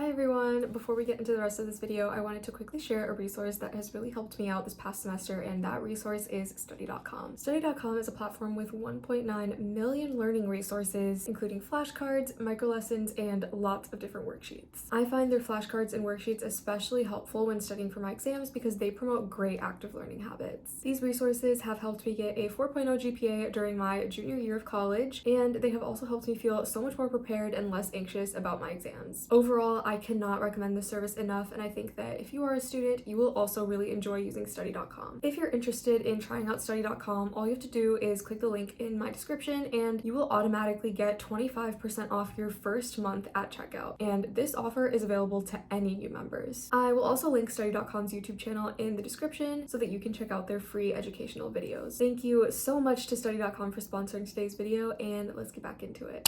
Hi everyone! Before we get into the rest of this video, I wanted to quickly share a resource that has really helped me out this past semester, and that resource is study.com. Study.com is a platform with 1.9 million learning resources, including flashcards, microlessons, and lots of different worksheets. I find their flashcards and worksheets especially helpful when studying for my exams because they promote great active learning habits. These resources have helped me get a 4.0 GPA during my junior year of college, and they have also helped me feel so much more prepared and less anxious about my exams. Overall, I cannot recommend this service enough, and I think that if you are a student, you will also really enjoy using study.com. If you're interested in trying out study.com, all you have to do is click the link in my description and you will automatically get 25% off your first month at checkout. And this offer is available to any new members. I will also link study.com's YouTube channel in the description so that you can check out their free educational videos. Thank you so much to study.com for sponsoring today's video, and let's get back into it.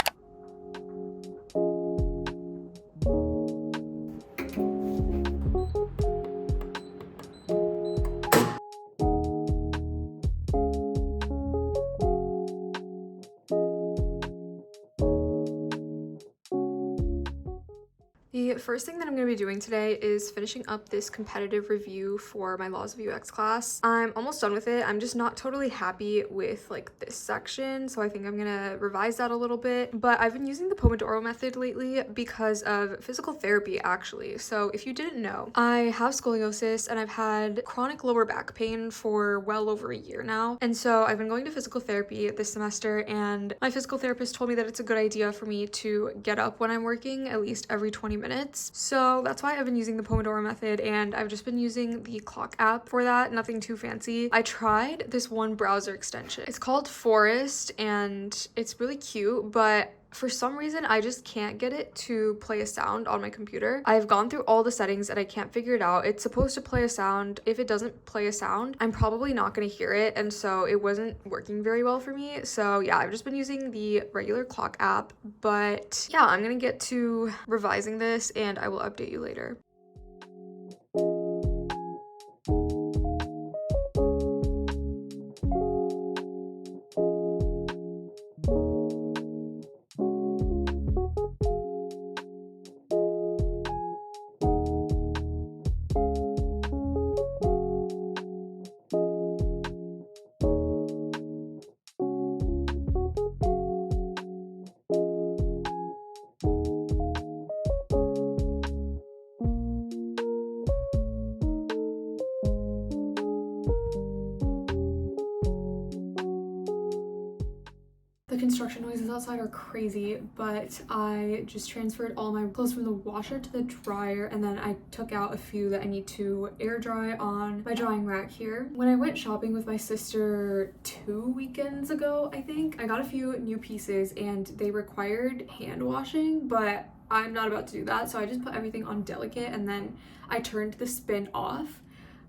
The first thing that I'm going to be doing today is finishing up this competitive review for my Laws of UX class. I'm almost done with it. I'm just not totally happy with like this section, so I think I'm going to revise that a little bit. But I've been using the Pomodoro method lately because of physical therapy, actually. So if you didn't know, I have scoliosis and I've had chronic lower back pain for well over a year now. And so I've been going to physical therapy this semester, and my physical therapist told me that it's a good idea for me to get up when I'm working at least every 20 minutes. So that's why I've been using the Pomodoro method, and I've just been using the clock app for that. Nothing too fancy. I tried this one browser extension. It's called Forest and it's really cute, but for some reason, I just can't get it to play a sound on my computer. I've gone through all the settings and I can't figure it out. It's supposed to play a sound. If it doesn't play a sound, I'm probably not going to hear it, and so it wasn't working very well for me. So yeah, I've just been using the regular clock app, but yeah, I'm going to get to revising this and I will update you later. The construction noises outside are crazy, but I just transferred all my clothes from the washer to the dryer, and then I took out a few that I need to air dry on my drying rack here. When I went shopping with my sister 2 weekends ago, I think, I got a few new pieces and they required hand washing, but I'm not about to do that, so I just put everything on delicate and then I turned the spin off,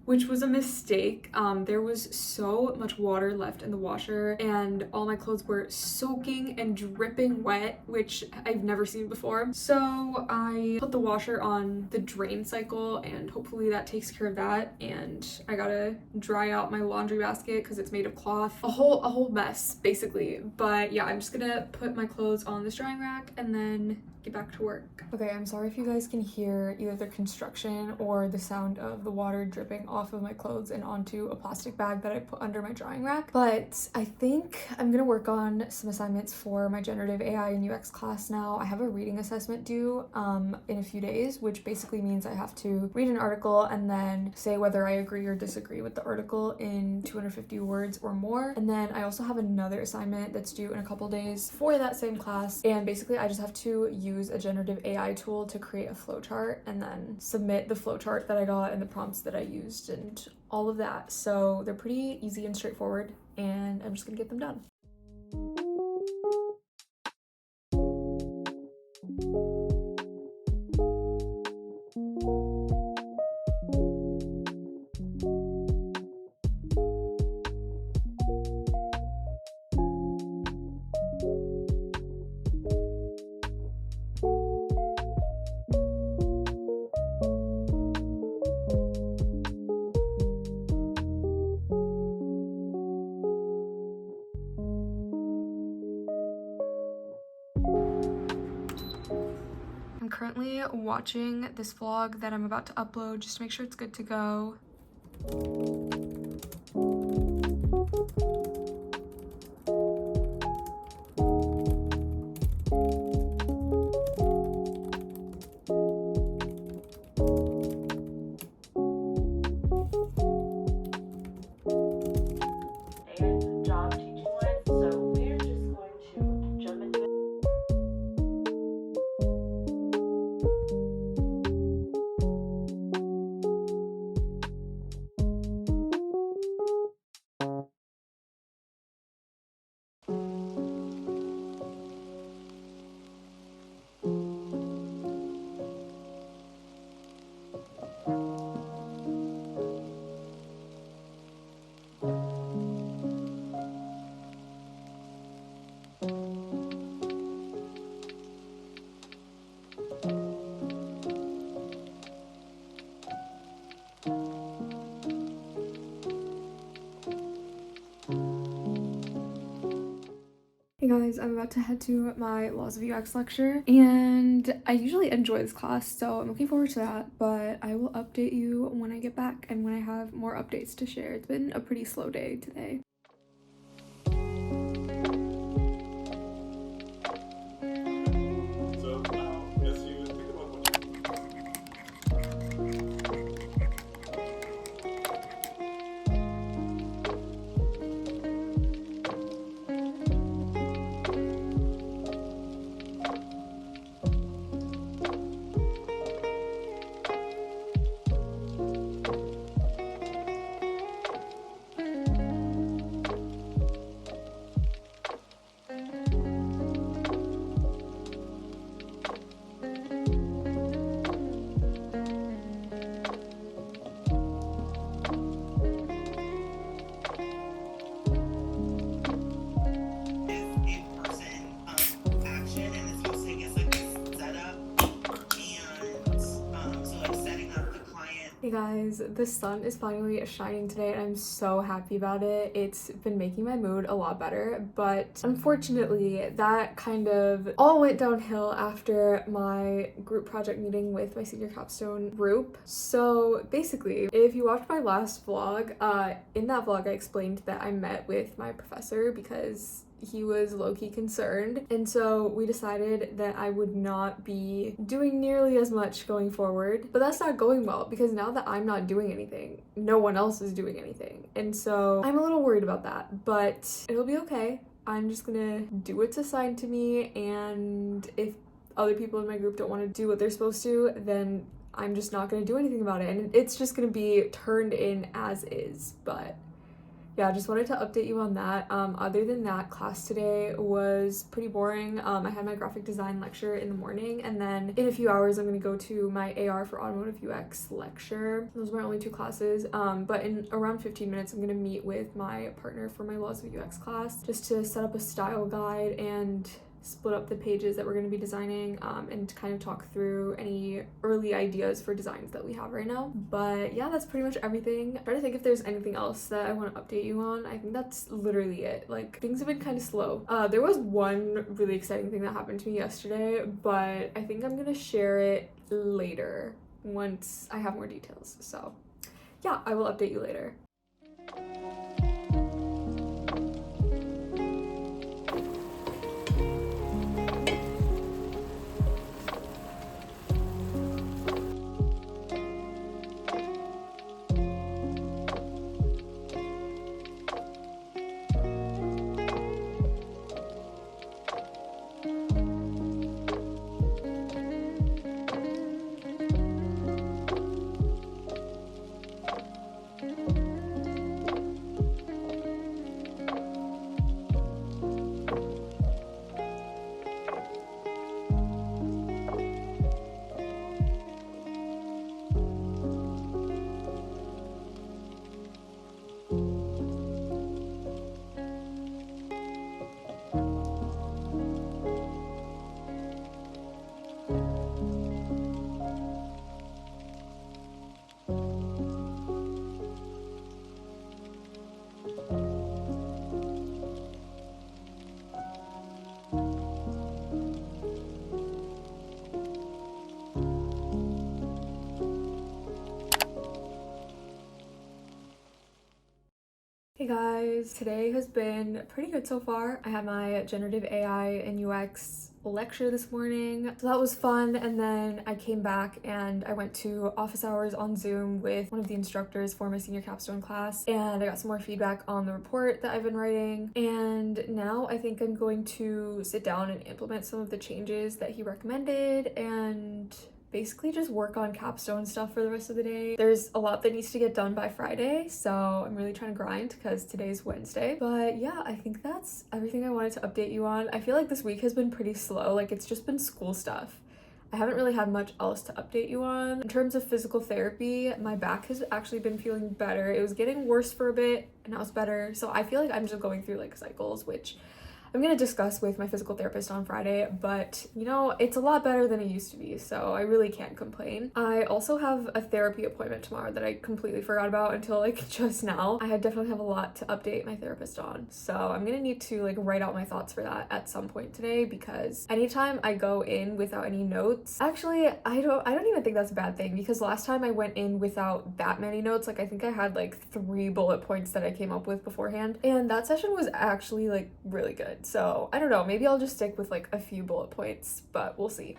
which was a mistake. There was so much water left in the washer and all my clothes were soaking and dripping wet, which I've never seen before. So I put the washer on the drain cycle and hopefully that takes care of that. And I gotta dry out my laundry basket because it's made of cloth. A whole mess, basically. But yeah, I'm just gonna put my clothes on this drying rack and then get back to work. Okay, I'm sorry if you guys can hear either the construction or the sound of the water dripping off of my clothes and onto a plastic bag that I put under my drying rack. But I think I'm gonna work on some assignments for my generative AI and UX class now. I have a reading assessment due in a few days, which basically means I have to read an article and then say whether I agree or disagree with the article in 250 words or more. And then I also have another assignment that's due in a couple days for that same class, and basically I just have to use a generative AI tool to create a flowchart and then submit the flowchart that I got and the prompts that I used and all of that. So they're pretty easy and straightforward, and I'm just gonna get them done. I'm currently watching this vlog that I'm about to upload just to make sure it's good to go. Hey guys, I'm about to head to my Laws of UX lecture, and I usually enjoy this class, so I'm looking forward to that, but I will update you when I get back and when I have more updates to share. It's been a pretty slow day today. Hey guys, the sun is finally shining today and I'm so happy about it. It's been making my mood a lot better, but unfortunately that kind of all went downhill after my group project meeting with my senior capstone group. So basically, if you watched my last vlog, in that vlog I explained that I met with my professor because he was low-key concerned, and so we decided that I would not be doing nearly as much going forward. But that's not going well because now that I'm not doing anything, no one else is doing anything, and so I'm a little worried about that, but it'll be okay. I'm just gonna do what's assigned to me, and if other people in my group don't want to do what they're supposed to, then I'm just not gonna do anything about it, and it's just gonna be turned in as is. But yeah, just wanted to update you on that. Other than that, class today was pretty boring. I had my graphic design lecture in the morning, and then in a few hours I'm going to go to my AR for automotive UX lecture. Those were my only two classes, but in around 15 minutes I'm going to meet with my partner for my Laws of UX class just to set up a style guide and split up the pages that we're going to be designing, and kind of talk through any early ideas for designs that we have right now. But yeah, that's pretty much everything. I'm trying to think if there's anything else that I want to update you on. I think that's literally it. Like, things have been kind of slow. There was one really exciting thing that happened to me yesterday, but I think I'm gonna share it later once I have more details. So yeah, I will update you later. Guys, today has been pretty good so far. I had my generative AI and UX lecture this morning, so that was fun. And then I came back and I went to office hours on Zoom with one of the instructors for my senior capstone class, and I got some more feedback on the report that I've been writing. And now I think I'm going to sit down and implement some of the changes that he recommended and basically just work on capstone stuff for the rest of the day. There's a lot that needs to get done by Friday, so I'm really trying to grind because today's Wednesday. But yeah, I think that's everything I wanted to update you on. I feel like this week has been pretty slow. Like, it's just been school stuff. I haven't really had much else to update you on. In terms of physical therapy, my back has actually been feeling better. It was getting worse for a bit and now it's better. So I feel like I'm just going through like cycles, which I'm gonna discuss with my physical therapist on Friday, but you know, it's a lot better than it used to be, so I really can't complain. I also have a therapy appointment tomorrow that I completely forgot about until like just now. I definitely have a lot to update my therapist on, so I'm gonna need to like write out my thoughts for that at some point today, because anytime I go in without any notes, actually I don't even think that's a bad thing, because last time I went in without that many notes, like I think I had like 3 bullet points that I came up with beforehand, and that session was actually like really good. So I don't know, maybe I'll just stick with like a few bullet points, but we'll see.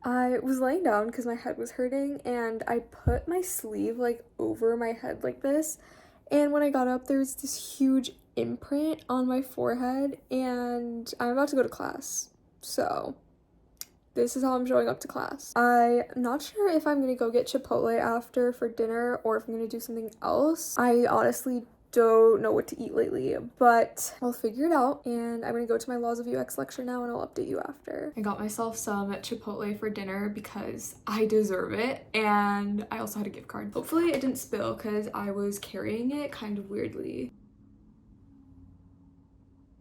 I was laying down because my head was hurting, and I put my sleeve like over my head like this, and when I got up there was this huge imprint on my forehead, and I'm about to go to class, so this is how I'm showing up to class. I'm not sure if I'm gonna go get Chipotle after for dinner or if I'm gonna do something else. I honestly don't know what to eat lately, but I'll figure it out, and I'm gonna go to my Laws of UX lecture now and I'll update you after. I got myself some Chipotle for dinner because I deserve it, and I also had a gift card. Hopefully it didn't spill because I was carrying it kind of weirdly.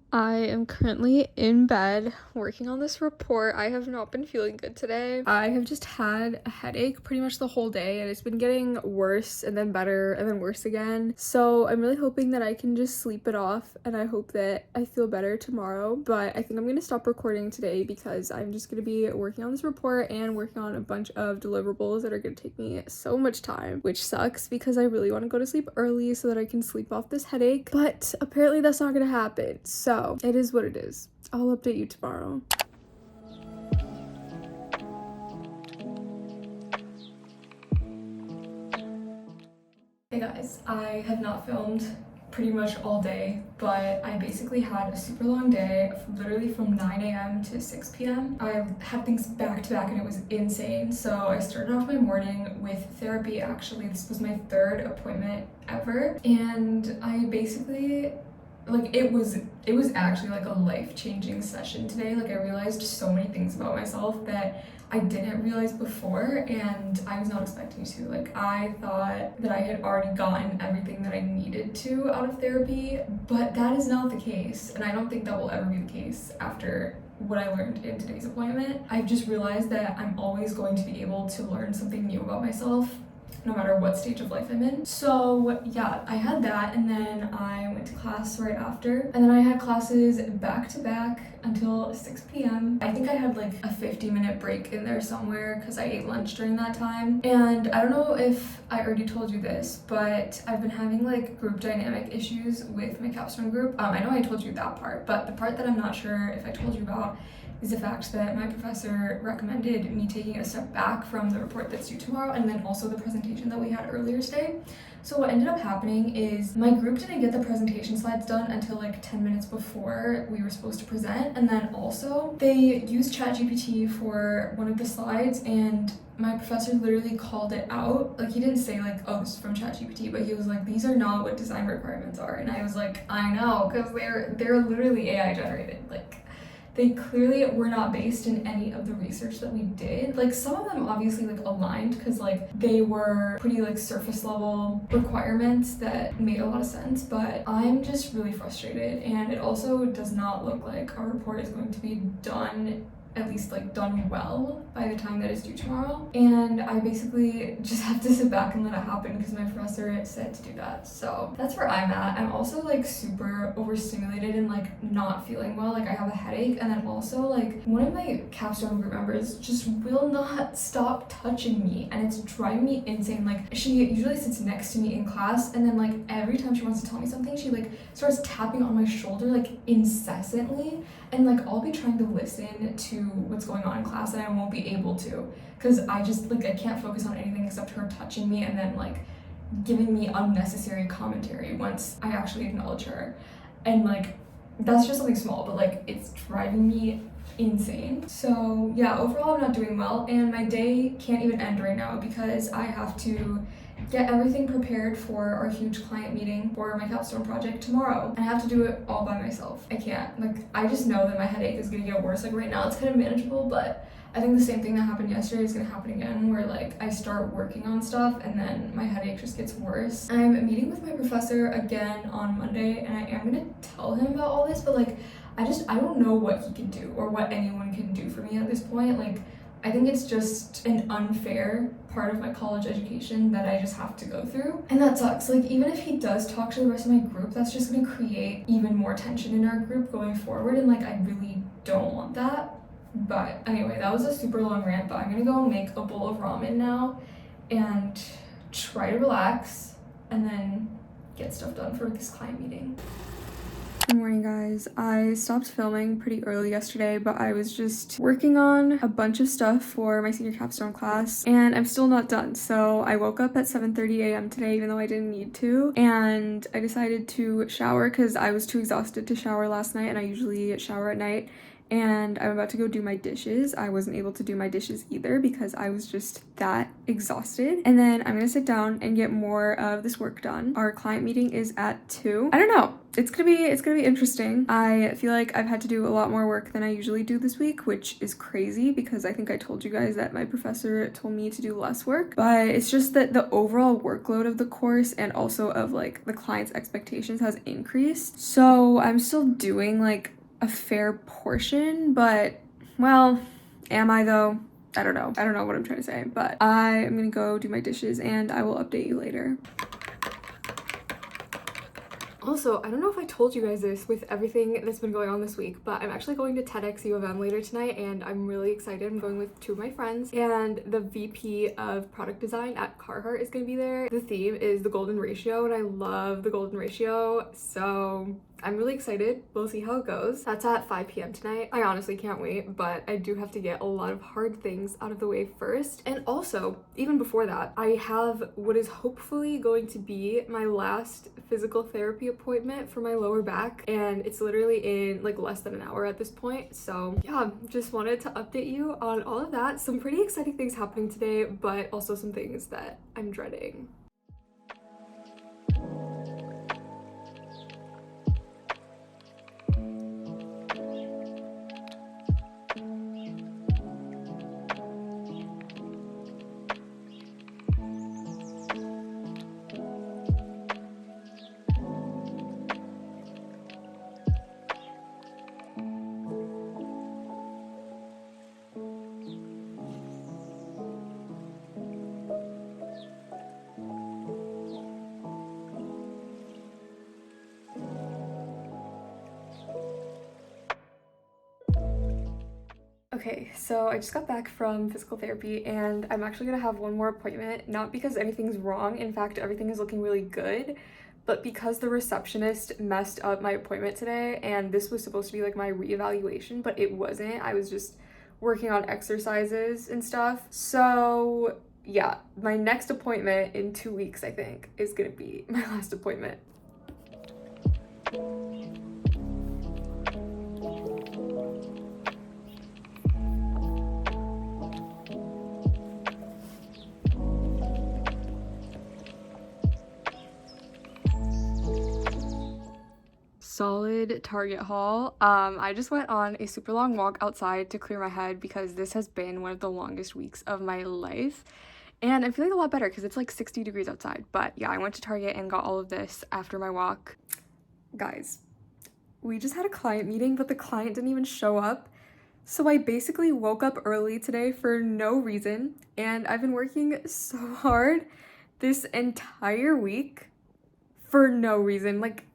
I am currently in bed working on this report. I have not been feeling good today. I have just had a headache pretty much the whole day, and it's been getting worse and then better and then worse again. So I'm really hoping that I can just sleep it off, and I hope that I feel better tomorrow. But I think I'm gonna stop recording today because I'm just gonna be working on this report and working on a bunch of deliverables that are gonna take me so much time, which sucks because I really want to go to sleep early so that I can sleep off this headache. But apparently that's not gonna happen. So it is what it is. I'll update you tomorrow. Hey guys, I have not filmed pretty much all day, but I basically had a super long day, literally from 9 a.m. to 6 p.m. I had things back to back and it was insane. So I started off my morning with therapy. Actually, this was my 3rd appointment ever, and I basically like it was actually like a life-changing session today. Like, I realized so many things about myself that I didn't realize before, and I was not expecting to. Like, I thought that I had already gotten everything that I needed to out of therapy, but that is not the case, and I don't think that will ever be the case after what I learned in today's appointment. I've just realized that I'm always going to be able to learn something new about myself, no matter what stage of life I'm in. So yeah, I had that, and then I went to class right after, and then I had classes back to back until 6 p.m. I think I had like a 50-minute break in there somewhere because I ate lunch during that time. And I don't know if I already told you this, but I've been having like group dynamic issues with my capstone group. I know I told you that part, but the part that I'm not sure if I told you about is the fact that my professor recommended me taking a step back from the report that's due tomorrow and then also the presentation that we had earlier today. So what ended up happening is my group didn't get the presentation slides done until like 10 minutes before we were supposed to present, and then also they used ChatGPT for one of the slides, and my professor literally called it out. Like, he didn't say like, oh, this is from ChatGPT, but he was like, these are not what design requirements are. And I was like, I know, because they're literally AI generated. Like, they clearly were not based in any of the research that we did. Like, some of them obviously like aligned because like they were pretty like surface level requirements that made a lot of sense, but I'm just really frustrated, and it also does not look like our report is going to be done, at least like done well, by the time that it's due tomorrow. And I basically just have to sit back and let it happen because my professor said to do that. So that's where I'm at. I'm also like super overstimulated and like not feeling well. Like, I have a headache, and then also like one of my capstone group members just will not stop touching me, and it's driving me insane. Like, she usually sits next to me in class, and then like every time she wants to tell me something, she like starts tapping on my shoulder like incessantly, and like I'll be trying to listen to what's going on in class and I won't be able to because I just like I can't focus on anything except her touching me and then like giving me unnecessary commentary once I actually acknowledge her. And like that's just something small, but like it's driving me insane. So yeah, overall I'm not doing well, and my day can't even end right now because I have to get everything prepared for our huge client meeting for my capstone project tomorrow, and I have to do it all by myself. I can't, like, I just know that my headache is gonna get worse. Like, right now it's kind of manageable, but I think the same thing that happened yesterday is gonna happen again, where like I start working on stuff and then my headache just gets worse. I'm meeting with my professor again on Monday, and I am gonna tell him about all this, but like I don't know what he can do or what anyone can do for me at this point. Like, I think it's just an unfair part of my college education that I just have to go through. And that sucks. Like, even if he does talk to the rest of my group, that's just gonna create even more tension in our group going forward. And like, I really don't want that. But anyway, that was a super long rant, but I'm gonna go make a bowl of ramen now and try to relax and then get stuff done for this client meeting. Good morning, guys. I stopped filming pretty early yesterday, but I was just working on a bunch of stuff for my senior capstone class, and I'm still not done. So I woke up at 7:30 a.m. today, even though I didn't need to, and I decided to shower because I was too exhausted to shower last night, and I usually shower at night. And I'm about to go do my dishes. I wasn't able to do my dishes either because I was just that exhausted. And then I'm gonna sit down and get more of this work done. Our client meeting is at 2. I don't know. It's gonna be interesting. I feel like I've had to do a lot more work than I usually do this week, which is crazy because I think I told you guys that my professor told me to do less work. But it's just that the overall workload of the course and also of like the client's expectations has increased. So I'm still doing like a fair portion, but well, am I though? I don't know what I'm trying to say, but I am gonna go do my dishes and I will update you later. Also, I don't know if I told you guys this with everything that's been going on this week, but I'm actually going to tedx U later tonight, and I'm really excited. I'm going with 2 of my friends, and the VP of product design at Carhartt is going to be there. The theme is the golden ratio, and I love the golden ratio, so I'm really excited. We'll see how it goes. That's at 5 p.m. tonight. I honestly can't wait, but I do have to get a lot of hard things out of the way first. And also, even before that, I have what is hopefully going to be my last physical therapy appointment for my lower back, and it's literally in like less than an hour at this point. So yeah, just wanted to update you on all of that. Some pretty exciting things happening today, but also some things that I'm dreading. Okay, so I just got back from physical therapy and I'm actually gonna have one more appointment, not because anything's wrong, in fact everything is looking really good, but because the receptionist messed up my appointment today, and this was supposed to be like my reevaluation, but it wasn't. I was just working on exercises and stuff. So yeah, my next appointment in 2 weeks, I think, is gonna be my last appointment. Solid Target haul. I just went on a super long walk outside to clear my head because this has been one of the longest weeks of my life. And I'm feeling a lot better because it's like 60 degrees outside. But yeah, I went to Target and got all of this after my walk. Guys, we just had a client meeting, but the client didn't even show up. So I basically woke up early today for no reason. And I've been working so hard this entire week for no reason. Like,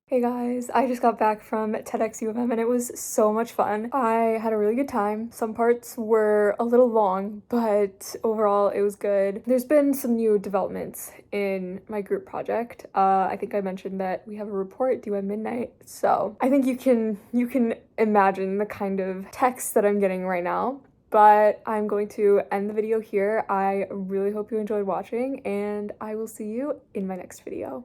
hey guys, I just got back from tedx and it was so much fun. I had a really good time. Some parts were a little long, but overall it was good. There's been some new developments in my group project. I think I mentioned that we have a report due at midnight, so I think you can imagine the kind of text that I'm getting right now. But I'm going to end the video here. I really hope you enjoyed watching, and I will see you in my next video.